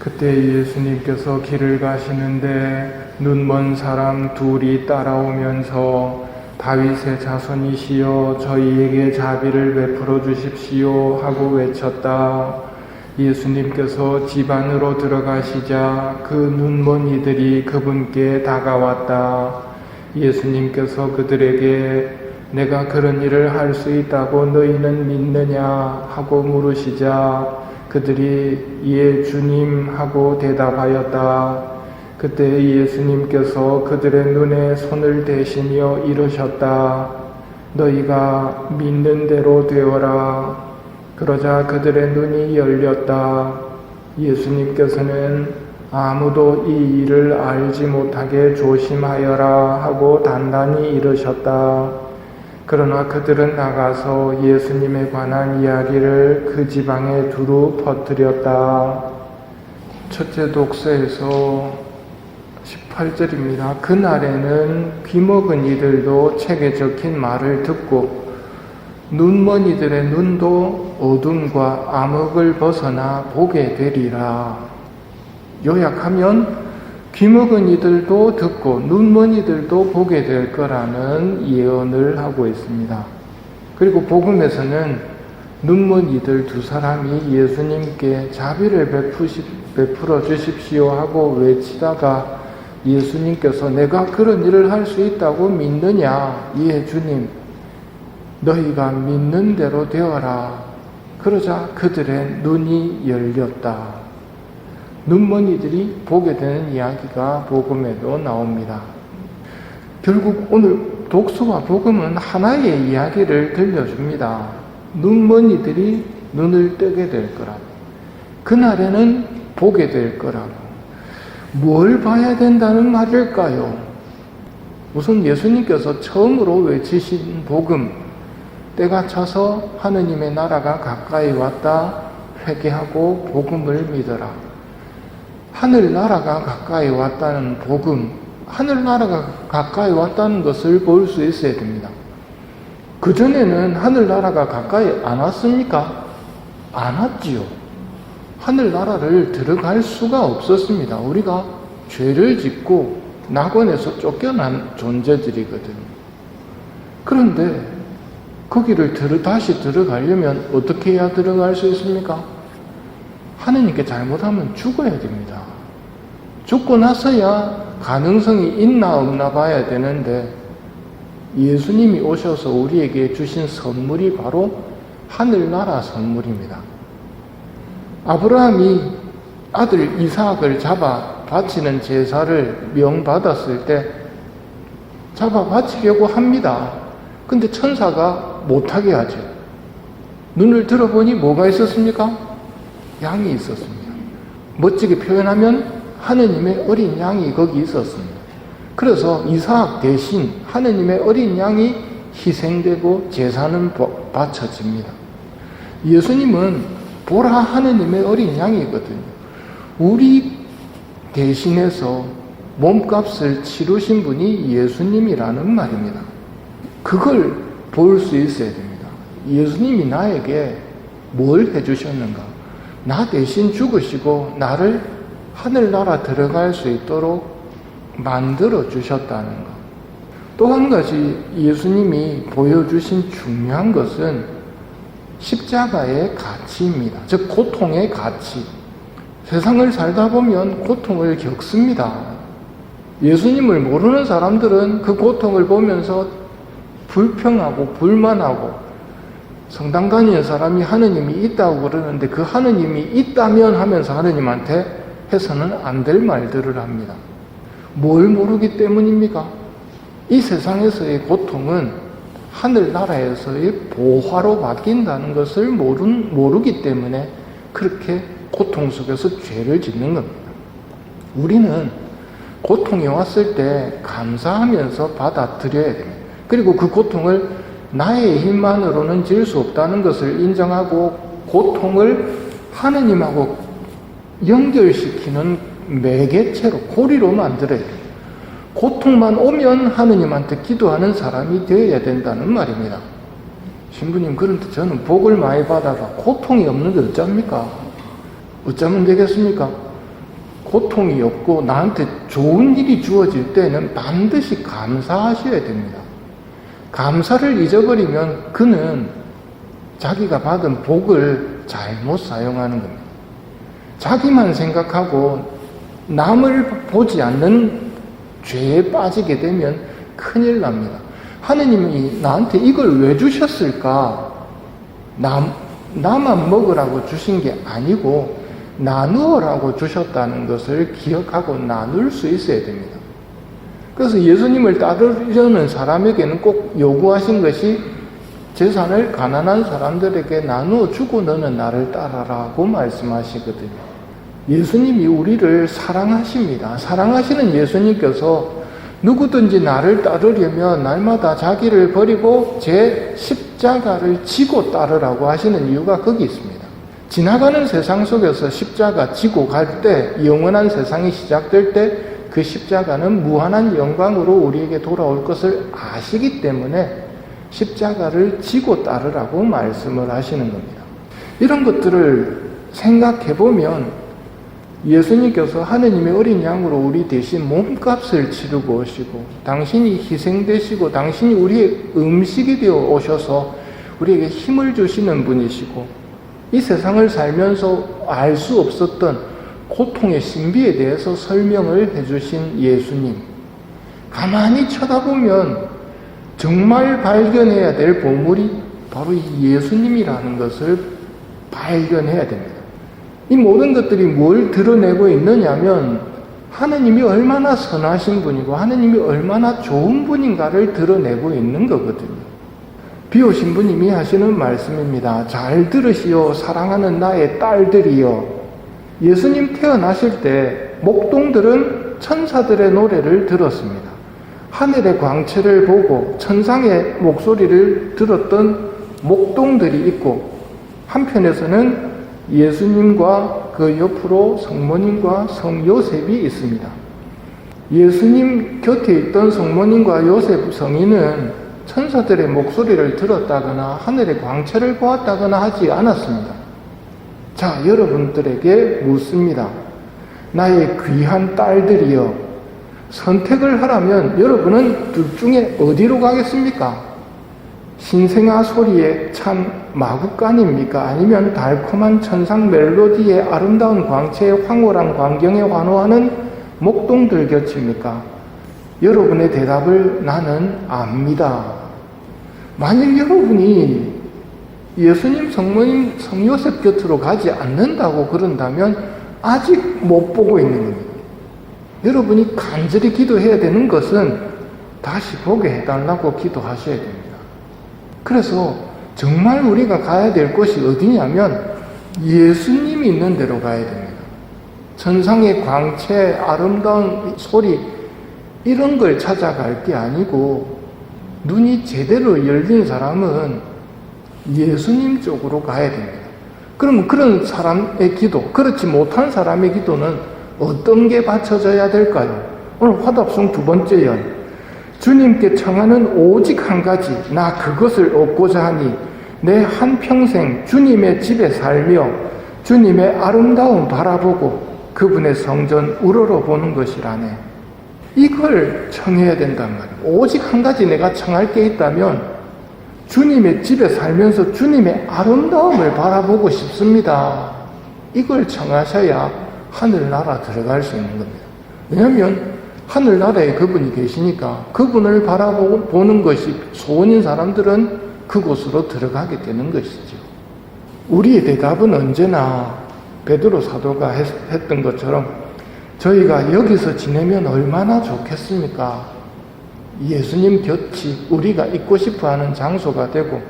그때 예수님께서 길을 가시는데 눈먼 사람 둘이 따라오면서 다윗의 자손이시여 저희에게 자비를 베풀어 주십시오 하고 외쳤다. 예수님께서 집 안으로 들어가시자 그 눈먼 이들이 그분께 다가왔다. 예수님께서 그들에게 내가 그런 일을 할 수 있다고 너희는 믿느냐 하고 물으시자 그들이 예 주님 하고 대답하였다. 그때 예수님께서 그들의 눈에 손을 대시며 이르셨다. 너희가 믿는 대로 되어라. 그러자 그들의 눈이 열렸다. 예수님께서는 아무도 이 일을 알지 못하게 조심하여라 하고 단단히 이르셨다. 그러나 그들은 나가서 예수님에 관한 이야기를 그 지방에 두루 퍼뜨렸다. 첫째 독서에서 18절입니다. 그날에는 귀먹은 이들도 책에 적힌 말을 듣고 눈먼 이들의 눈도 어둠과 암흑을 벗어나 보게 되리라. 요약하면 귀먹은 이들도 듣고 눈먼 이들도 보게 될 거라는 예언을 하고 있습니다. 그리고 복음에서는 눈먼 이들 두 사람이 예수님께 자비를 베풀어 주십시오 하고 외치다가 예수님께서 내가 그런 일을 할 수 있다고 믿느냐? 예 주님, 너희가 믿는 대로 되어라. 그러자 그들의 눈이 열렸다. 눈먼 이들이 보게 되는 이야기가 복음에도 나옵니다. 결국 오늘 독서와 복음은 하나의 이야기를 들려줍니다. 눈먼 이들이 눈을 뜨게 될 거라고, 그날에는 보게 될 거라고. 뭘 봐야 된다는 말일까요? 우선 예수님께서 처음으로 외치신 복음, 때가 차서 하느님의 나라가 가까이 왔다, 회개하고 복음을 믿어라. 하늘나라가 가까이 왔다는 복음, 하늘나라가 가까이 왔다는 것을 볼 수 있어야 됩니다. 그전에는 하늘나라가 가까이 안 왔습니까? 안 왔지요. 하늘나라를 들어갈 수가 없었습니다. 우리가 죄를 짓고 낙원에서 쫓겨난 존재들이거든요. 그런데 거기를 다시 들어가려면 어떻게 해야 들어갈 수 있습니까? 하느님께 잘못하면 죽어야 됩니다. 죽고 나서야 가능성이 있나 없나 봐야 되는데 예수님이 오셔서 우리에게 주신 선물이 바로 하늘나라 선물입니다. 아브라함이 아들 이삭을 잡아 바치는 제사를 명받았을 때 잡아 바치려고 합니다. 근데 천사가 못하게 하죠. 눈을 들어보니 뭐가 있었습니까? 양이 있었습니다. 멋지게 표현하면 하느님의 어린 양이 거기 있었습니다. 그래서 이삭 대신 하느님의 어린 양이 희생되고 제사는 바쳐집니다. 예수님은 보라 하느님의 어린 양이거든요. 우리 대신해서 몸값을 치르신 분이 예수님이라는 말입니다. 그걸 볼 수 있어야 됩니다. 예수님이 나에게 뭘 해주셨는가? 나 대신 죽으시고 나를 하늘나라 들어갈 수 있도록 만들어 주셨다는 것. 또 한 가지 예수님이 보여주신 중요한 것은 십자가의 가치입니다. 즉 고통의 가치. 세상을 살다 보면 고통을 겪습니다. 예수님을 모르는 사람들은 그 고통을 보면서 불평하고 불만하고, 성당 다니는 사람이 하느님이 있다고 그러는데 그 하느님이 있다면 하면서 하느님한테 해서는 안 될 말들을 합니다. 뭘 모르기 때문입니까? 이 세상에서의 고통은 하늘나라에서의 보화로 바뀐다는 것을 모르기 때문에 그렇게 고통 속에서 죄를 짓는 겁니다. 우리는 고통이 왔을 때 감사하면서 받아들여야 됩니다. 그리고 그 고통을 나의 힘만으로는 질 수 없다는 것을 인정하고 고통을 하느님하고 연결시키는 매개체로, 고리로 만들어야 돼요. 고통만 오면 하느님한테 기도하는 사람이 되어야 된다는 말입니다. 신부님, 그런데 저는 복을 많이 받아가 고통이 없는데 어쩝니까? 어쩌면 되겠습니까? 고통이 없고 나한테 좋은 일이 주어질 때는 반드시 감사하셔야 됩니다. 감사를 잊어버리면 그는 자기가 받은 복을 잘못 사용하는 겁니다. 자기만 생각하고 남을 보지 않는 죄에 빠지게 되면 큰일 납니다. 하느님이 나한테 이걸 왜 주셨을까? 나만 먹으라고 주신 게 아니고 나누어라고 주셨다는 것을 기억하고 나눌 수 있어야 됩니다. 그래서 예수님을 따르려는 사람에게는 꼭 요구하신 것이 재산을 가난한 사람들에게 나누어 주고 너는 나를 따라라고 말씀하시거든요. 예수님이 우리를 사랑하십니다. 사랑하시는 예수님께서 누구든지 나를 따르려면 날마다 자기를 버리고 제 십자가를 지고 따르라고 하시는 이유가 거기 있습니다. 지나가는 세상 속에서 십자가 지고 갈 때, 영원한 세상이 시작될 때 그 십자가는 무한한 영광으로 우리에게 돌아올 것을 아시기 때문에 십자가를 지고 따르라고 말씀을 하시는 겁니다. 이런 것들을 생각해 보면 예수님께서 하느님의 어린 양으로 우리 대신 몸값을 치르고 오시고 당신이 희생되시고 당신이 우리의 음식이 되어 오셔서 우리에게 힘을 주시는 분이시고 이 세상을 살면서 알 수 없었던 고통의 신비에 대해서 설명을 해주신 예수님. 가만히 쳐다보면 정말 발견해야 될 보물이 바로 이 예수님이라는 것을 발견해야 됩니다. 이 모든 것들이 뭘 드러내고 있느냐면 하느님이 얼마나 선하신 분이고 하느님이 얼마나 좋은 분인가를 드러내고 있는 거거든요. 비오신 분님이 하시는 말씀입니다. 잘 들으시오 사랑하는 나의 딸들이여. 예수님 태어나실 때 목동들은 천사들의 노래를 들었습니다. 하늘의 광채를 보고 천상의 목소리를 들었던 목동들이 있고 한편에서는 예수님과 그 옆으로 성모님과 성요셉이 있습니다. 예수님 곁에 있던 성모님과 요셉 성인은 천사들의 목소리를 들었다거나 하늘의 광채를 보았다거나 하지 않았습니다. 자, 여러분들에게 묻습니다. 나의 귀한 딸들이여, 선택을 하라면 여러분은 둘 중에 어디로 가겠습니까? 신생아 소리에 참 마구간입니까? 아니면 달콤한 천상 멜로디의 아름다운 광채의 황홀한 광경에 환호하는 목동들 곁입니까? 여러분의 대답을 나는 압니다. 만일 여러분이 예수님, 성모님, 성요셉 곁으로 가지 않는다고 그런다면 아직 못 보고 있는 겁니다. 여러분이 간절히 기도해야 되는 것은 다시 보게 해달라고 기도하셔야 됩니다. 그래서 정말 우리가 가야 될 곳이 어디냐면 예수님이 있는 데로 가야 됩니다. 천상의 광채, 아름다운 소리 이런 걸 찾아갈 게 아니고 눈이 제대로 열린 사람은 예수님 쪽으로 가야 됩니다. 그럼 그런 사람의 기도, 그렇지 못한 사람의 기도는 어떤 게 바쳐져야 될까요? 오늘 화답송 두 번째 연. 주님께 청하는 오직 한 가지, 나 그것을 얻고자 하니 내 한평생 주님의 집에 살며 주님의 아름다움 바라보고 그분의 성전 우러러보는 것이라네. 이걸 청해야 된단 말이에요. 오직 한 가지 내가 청할 게 있다면 주님의 집에 살면서 주님의 아름다움을 바라보고 싶습니다. 이걸 청하셔야 하늘나라 들어갈 수 있는 겁니다. 왜냐하면 하늘나라에 그분이 계시니까 그분을 바라보는 것이 소원인 사람들은 그곳으로 들어가게 되는 것이죠. 우리의 대답은 언제나 베드로 사도가 했던 것처럼 저희가 여기서 지내면 얼마나 좋겠습니까? 예수님 곁이 우리가 있고 싶어하는 장소가 되고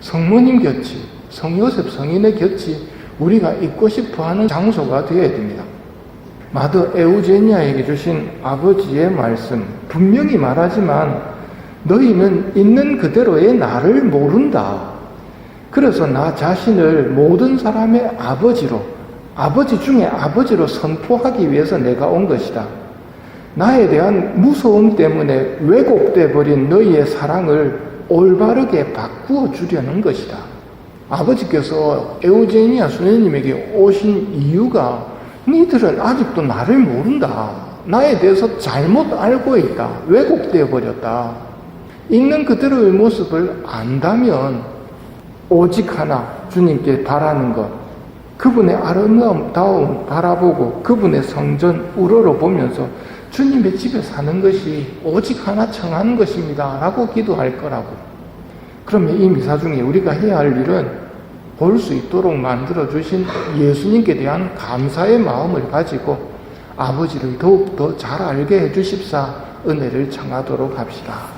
성모님 곁이, 성요셉 성인의 곁이 우리가 있고 싶어하는 장소가 되어야 됩니다. 마더 에우제니아에게 주신 아버지의 말씀, 분명히 말하지만 너희는 있는 그대로의 나를 모른다. 그래서 나 자신을 모든 사람의 아버지로, 아버지 중에 아버지로 선포하기 위해서 내가 온 것이다. 나에 대한 무서움 때문에 왜곡돼 버린 너희의 사랑을 올바르게 바꾸어 주려는 것이다. 아버지께서 에우제니아 수녀님에게 오신 이유가 니들은 아직도 나를 모른다. 나에 대해서 잘못 알고 있다. 왜곡되어 버렸다. 있는 그대로의 모습을 안다면 오직 하나 주님께 바라는 것, 그분의 아름다움 바라보고 그분의 성전 우러러보면서 주님의 집에 사는 것이 오직 하나 청하는 것입니다 라고 기도할 거라고. 그러면 이 미사 중에 우리가 해야 할 일은 볼 수 있도록 만들어주신 예수님께 대한 감사의 마음을 가지고 아버지를 더욱더 잘 알게 해주십사 은혜를 청하도록 합시다.